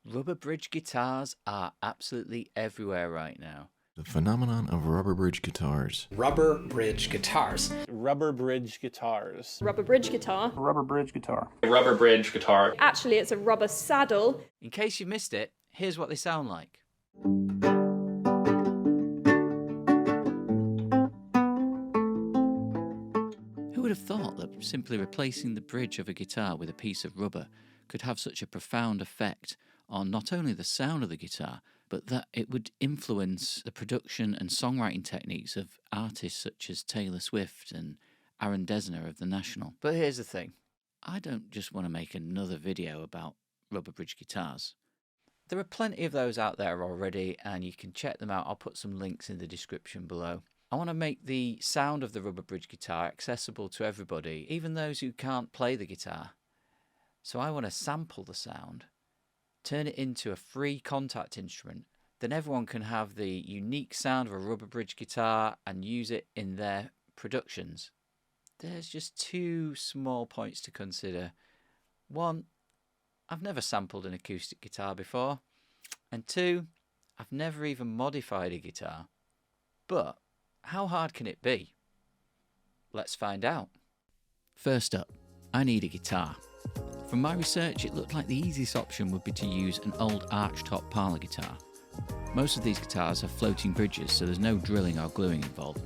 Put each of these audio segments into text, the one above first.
Rubber bridge guitars are absolutely everywhere right now. The phenomenon of rubber bridge guitars. Rubber bridge guitars. Rubber bridge guitars. Rubber bridge guitar. Rubber bridge guitar. Rubber bridge guitar. Actually, it's a rubber saddle. In case you missed it, here's what they sound like. Who would have thought that simply replacing the bridge of a guitar with a piece of rubber could have such a profound effect on not only the sound of the guitar, but that it would influence the production and songwriting techniques of artists such as Taylor Swift and Aaron Dessner of The National. But here's the thing, I don't just want to make another video about rubber bridge guitars. There are plenty of those out there already, and you can check them out. I'll put some links in the description below. I want to make the sound of the rubber bridge guitar accessible to everybody, even those who can't play the guitar. So I want to sample the sound, turn it into a free Kontakt instrument, then everyone can have the unique sound of a rubber bridge guitar and use it in their productions. There's just two small points to consider. One, I've never sampled an acoustic guitar before, and two, I've never even modified a guitar. But how hard can it be? Let's find out. First up, I need a guitar. From my research, it looked like the easiest option would be to use an old archtop parlour guitar. Most of these guitars have floating bridges, so there's no drilling or gluing involved.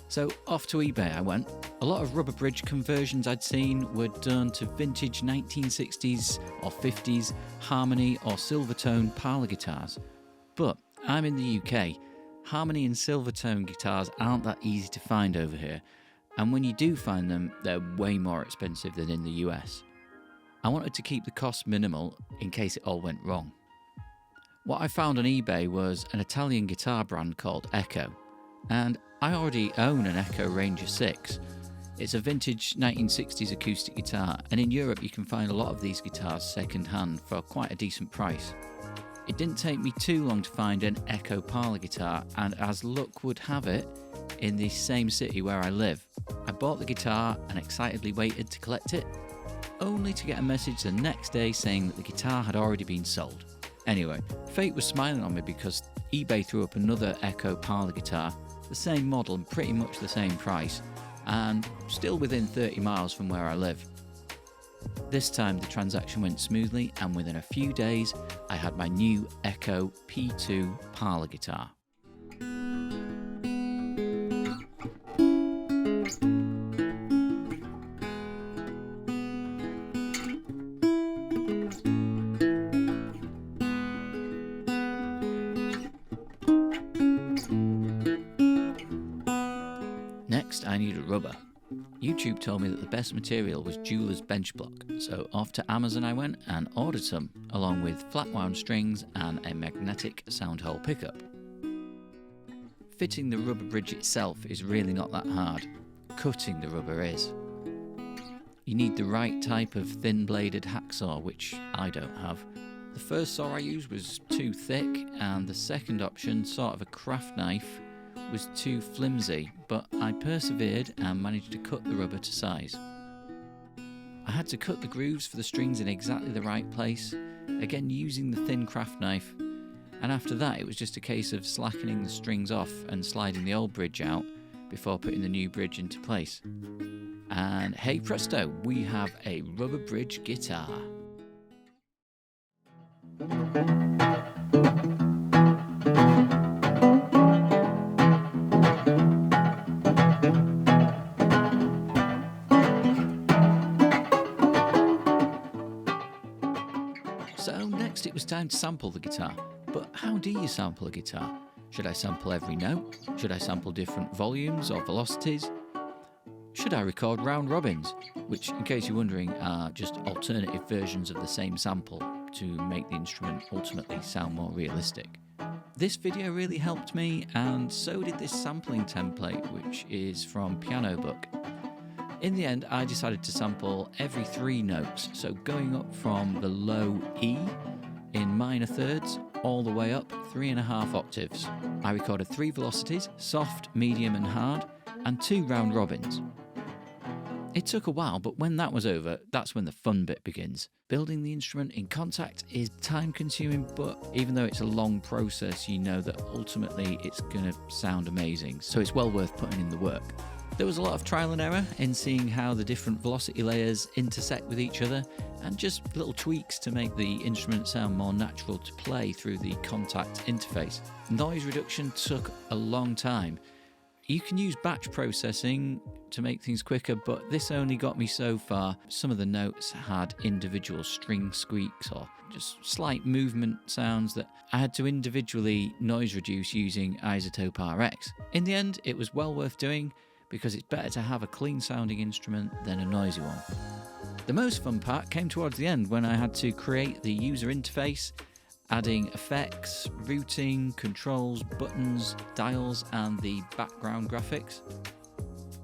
So off to eBay I went. A lot of rubber bridge conversions I'd seen were done to vintage 1960s or 50s Harmony or Silvertone parlour guitars. But I'm in the UK. Harmony and Silvertone guitars aren't that easy to find over here, and when you do find them, they're way more expensive than in the US. I wanted to keep the cost minimal in case it all went wrong. What I found on eBay was an Italian guitar brand called Echo, and I already own an Echo Ranger 6. It's a vintage 1960s acoustic guitar, and in Europe you can find a lot of these guitars second hand for quite a decent price. It didn't take me too long to find an Echo parlour guitar, and as luck would have it, in the same city where I live. I bought the guitar and excitedly waited to collect it, only to get a message the next day saying that the guitar had already been sold. Anyway, fate was smiling on me because eBay threw up another Echo parlour guitar, the same model and pretty much the same price, and still within 30 miles from where I live. This time the transaction went smoothly, and within a few days I had my new Echo P2 parlour guitar. Next, I needed rubber. YouTube told me that the best material was jeweler's bench block, so off to Amazon I went and ordered some, along with flat wound strings and a magnetic sound hole pickup. Fitting the rubber bridge itself is really not that hard. Cutting the rubber is. You need the right type of thin-bladed hacksaw, which I don't have. The first saw I used was too thick, and the second option, sort of a craft knife, was too flimsy, but I persevered and managed to cut the rubber to size. I had to cut the grooves for the strings in exactly the right place, again using the thin craft knife, and after that it was just a case of slackening the strings off and sliding the old bridge out before putting the new bridge into place. And hey presto, we have a rubber bridge guitar. So next it was time to sample the guitar. But how do you sample a guitar? Should I sample every note? Should I sample different volumes or velocities? Should I record round robins, which, in case you're wondering, are just alternative versions of the same sample to make the instrument ultimately sound more realistic? This video really helped me, and so did this sampling template, which is from Piano Book. In the end, I decided to sample every 3 notes, so going up from the low E in minor thirds all the way up 3.5 octaves. I recorded 3 velocities, soft, medium and hard, and 2 round robins. It took a while, but when that was over, that's when the fun bit begins. Building the instrument in Kontakt is time-consuming, but even though it's a long process, you know that ultimately it's going to sound amazing, so it's well worth putting in the work. There was a lot of trial and error in seeing how the different velocity layers intersect with each other, and just little tweaks to make the instrument sound more natural to play through the Kontakt interface. Noise reduction took a long time. You can use batch processing to make things quicker, but this only got me so far. Some of the notes had individual string squeaks or just slight movement sounds that I had to individually noise reduce using Isotope RX. In the end, it was well worth doing because it's better to have a clean sounding instrument than a noisy one. The most fun part came towards the end when I had to create the user interface, adding effects, routing, controls, buttons, dials, and the background graphics.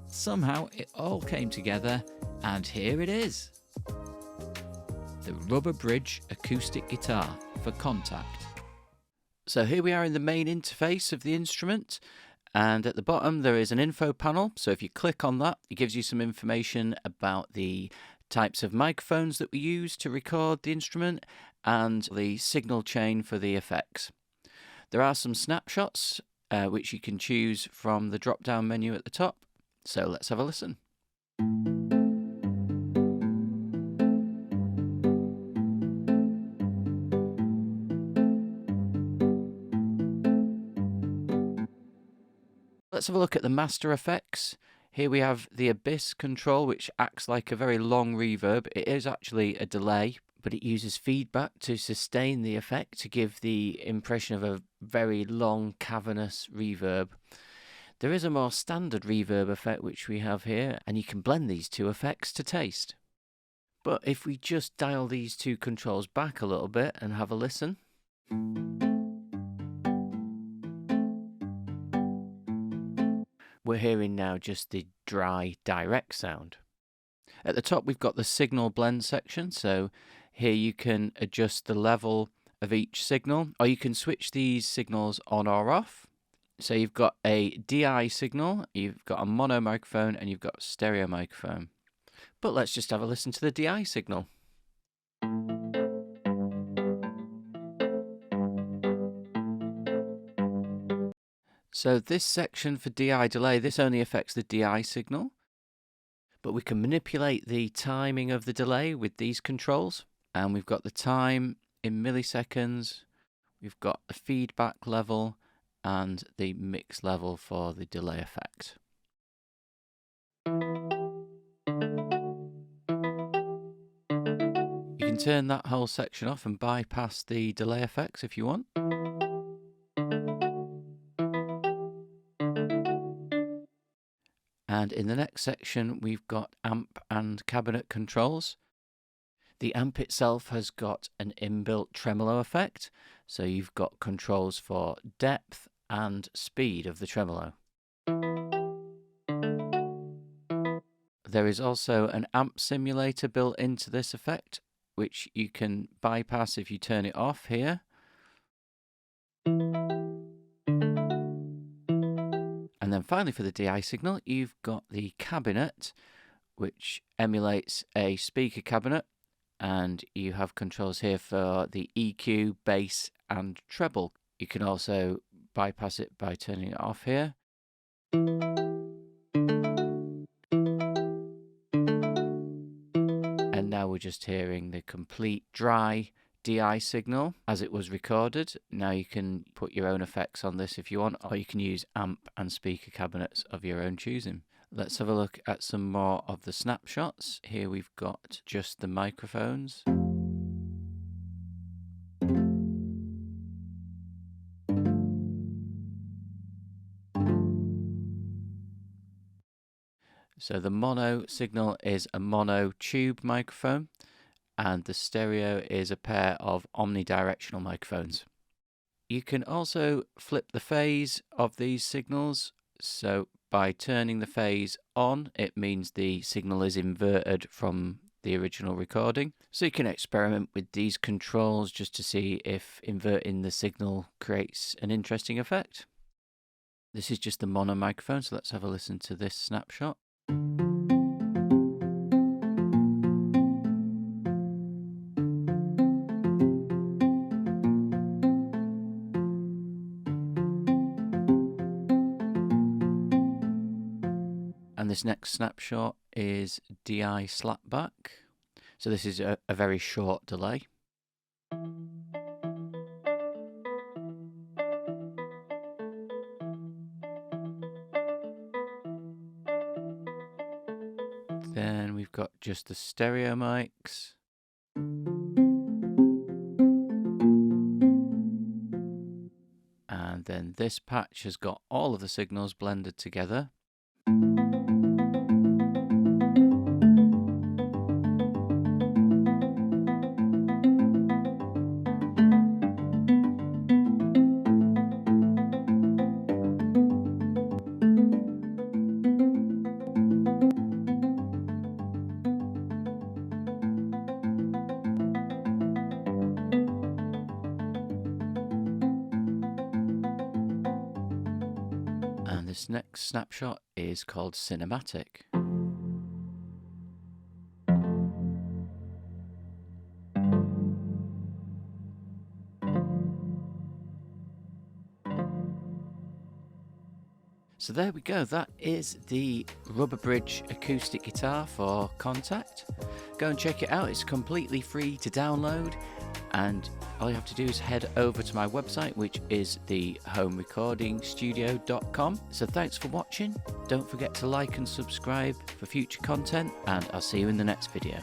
Somehow it all came together, and here it is. The Rubber Bridge acoustic guitar for Kontakt. So here we are in the main interface of the instrument, and at the bottom there is an info panel. So if you click on that, it gives you some information about the types of microphones that we use to record the instrument and the signal chain for the effects. There are some snapshots which you can choose from the drop down menu at the top, so let's have a listen. Let's have a look at the master effects. Here we have the Abyss control, which acts like a very long reverb. It is actually a delay, but it uses feedback to sustain the effect to give the impression of a very long, cavernous reverb. There is a more standard reverb effect which we have here, and you can blend these two effects to taste. But if we just dial these two controls back a little bit and have a listen. We're hearing now just the dry, direct sound. At the top we've got the signal blend section, so here you can adjust the level of each signal, or you can switch these signals on or off. So you've got a DI signal, you've got a mono microphone, and you've got a stereo microphone. But let's just have a listen to the DI signal. So this section for DI delay, this only affects the DI signal, but we can manipulate the timing of the delay with these controls. And we've got the time in milliseconds, we've got the feedback level, and the mix level for the delay effect. You can turn that whole section off and bypass the delay effects if you want. And in the next section, we've got amp and cabinet controls. The amp itself has got an inbuilt tremolo effect, so you've got controls for depth and speed of the tremolo. There is also an amp simulator built into this effect, which you can bypass if you turn it off here. And then finally for the DI signal, you've got the cabinet, which emulates a speaker cabinet, and you have controls here for the EQ, bass, and treble. You can also bypass it by turning it off here. And now we're just hearing the complete dry DI signal as it was recorded. Now you can put your own effects on this if you want, or you can use amp and speaker cabinets of your own choosing. Let's have a look at some more of the snapshots. Here we've got just the microphones. So the mono signal is a mono tube microphone, and the stereo is a pair of omnidirectional microphones. You can also flip the phase of these signals. So by turning the phase on, it means the signal is inverted from the original recording. So you can experiment with these controls just to see if inverting the signal creates an interesting effect. This is just the mono microphone, so let's have a listen to this snapshot. And this next snapshot is DI slapback. So this is a very short delay. Then we've got just the stereo mics. And then this patch has got all of the signals blended together. And this next snapshot is called Cinematic. So there we go, that is the Rubber Bridge acoustic guitar for Kontakt. Go and check it out, it's completely free to download, and all you have to do is head over to my website, which is the homerecordingstudio.com. So thanks for watching, don't forget to like and subscribe for future content, and I'll see you in the next video.